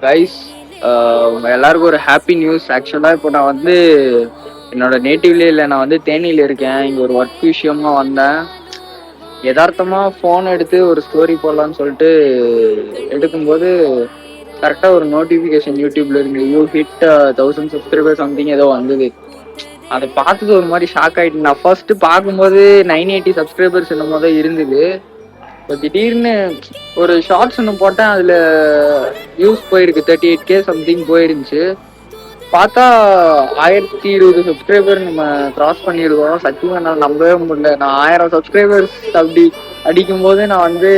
Guys, உங்க எல்லாருக்கும் ஒரு ஹாப்பி நியூஸ். ஆக்சுவலா இப்போ நான் வந்து என்னோட நேட்டிவ்லேயே இல்லை, நான் வந்து தேனியில் இருக்கேன். இங்கே ஒரு ஒர்க் விஷயமா வந்தேன். யதார்த்தமா ஃபோன் எடுத்து ஒரு ஸ்டோரி போடலான்னு சொல்லிட்டு எடுக்கும்போது கரெக்டாக ஒரு நோட்டிஃபிகேஷன் யூடியூப்ல இருந்து யூ ஹிட் 1000 சப்ஸ்கிரைபர் சம்திங் ஏதோ வந்தது. அதை பார்த்தது ஒரு மாதிரி ஷாக் ஆகிட்டு. நான் ஃபர்ஸ்ட் பார்க்கும்போது 980 சப்ஸ்கிரைபர்ஸ் என்னமோ தான் இருந்தது. இப்போ திடீர்னு ஒரு ஷார்ட்ஸ் ஒன்று போட்டேன், அதில் வியூஸ் போயிருக்கு 38K சம்திங் போயிருந்துச்சு. பார்த்தா 1020 சப்ஸ்கிரைபர் நம்ம கிராஸ் பண்ணியிருக்கோம். சத்தியமா என்னால் நம்பவே முடியல. நான் 1000 சப்ஸ்கிரைபர்ஸ் அப்படி அடிக்கும் போது நான் வந்து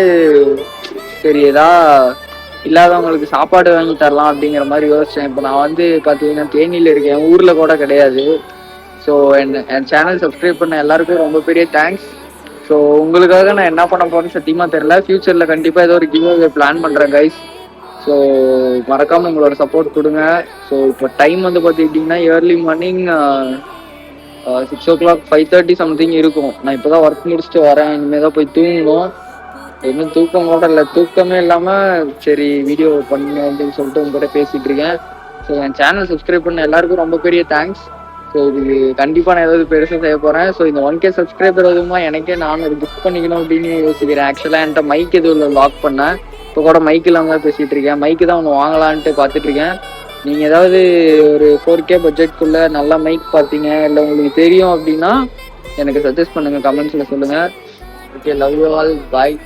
சரி ஏதா இல்லாதவங்களுக்கு சாப்பாடு வாங்கி தரலாம் அப்படிங்கிற மாதிரி யோசிச்சேன். இப்போ நான் வந்து பார்த்தீங்கன்னா தேனியில் இருக்கேன், ஊரில் கூட கிடையாது. ஸோ என் சேனல் சப்ஸ்கிரைப் பண்ண எல்லாருக்கும் ரொம்ப பெரிய தேங்க்ஸ். ஸோ உங்களுக்காக நான் என்ன பண்ண போறேன்னு சத்தியமா தெரியல. ஃபியூச்சர்ல கண்டிப்பா ஏதோ ஒரு கிவ் பிளான் பண்றேன் கைஸ். ஸோ மறக்காம உங்களோட சப்போர்ட் கொடுங்க. ஸோ இப்போ டைம் வந்து பார்த்துக்கிட்டிங்கன்னா ஏர்லி மார்னிங் 6 o'clock 5:30 சம்திங் இருக்கும். நான் இப்போதான் ஒர்க் முடிச்சுட்டு வரேன். இனிமேல் தான் போய் தூங்கணும். இன்னும் தூக்கம் கூட இல்லை, தூக்கமே இல்லாமல் சரி வீடியோ பண்ணணும் அப்படின்னு சொல்லிட்டு உங்ககிட்ட பேசிட்டு இருக்கேன். ஸோ என் சேனல் சப்ஸ்கிரைப் பண்ண எல்லாருக்கும் ரொம்ப பெரிய தேங்க்ஸ். ஸோ இதுக்கு கண்டிப்பாக நான் ஏதாவது பெருசாக செய்ய போகிறேன். ஸோ இந்த 1K சப்ஸ்கிரைபர் எதுவுமா எனக்கே நான் ஒரு புக் பண்ணிக்கணும் அப்படின்னு யோசிக்கிறேன். ஆக்சுவலாக என்கிட்ட மைக் எதுவும் லாக் பண்ணேன். இப்போ கூட மைக் இல்லாமல் தான் பேசிகிட்டு இருக்கேன். மைக்கு தான் ஒன்று வாங்கலான்ட்டு பார்த்துட்டு இருக்கேன். நீங்கள் ஏதாவது ஒரு 4K பட்ஜெட்குள்ளே நல்ல மைக் பார்த்தீங்க இல்லை உங்களுக்கு தெரியும் அப்படின்னா எனக்கு சஜஸ்ட் பண்ணுங்கள், கமெண்ட்ஸில் சொல்லுங்கள். Okay, love you all, bye.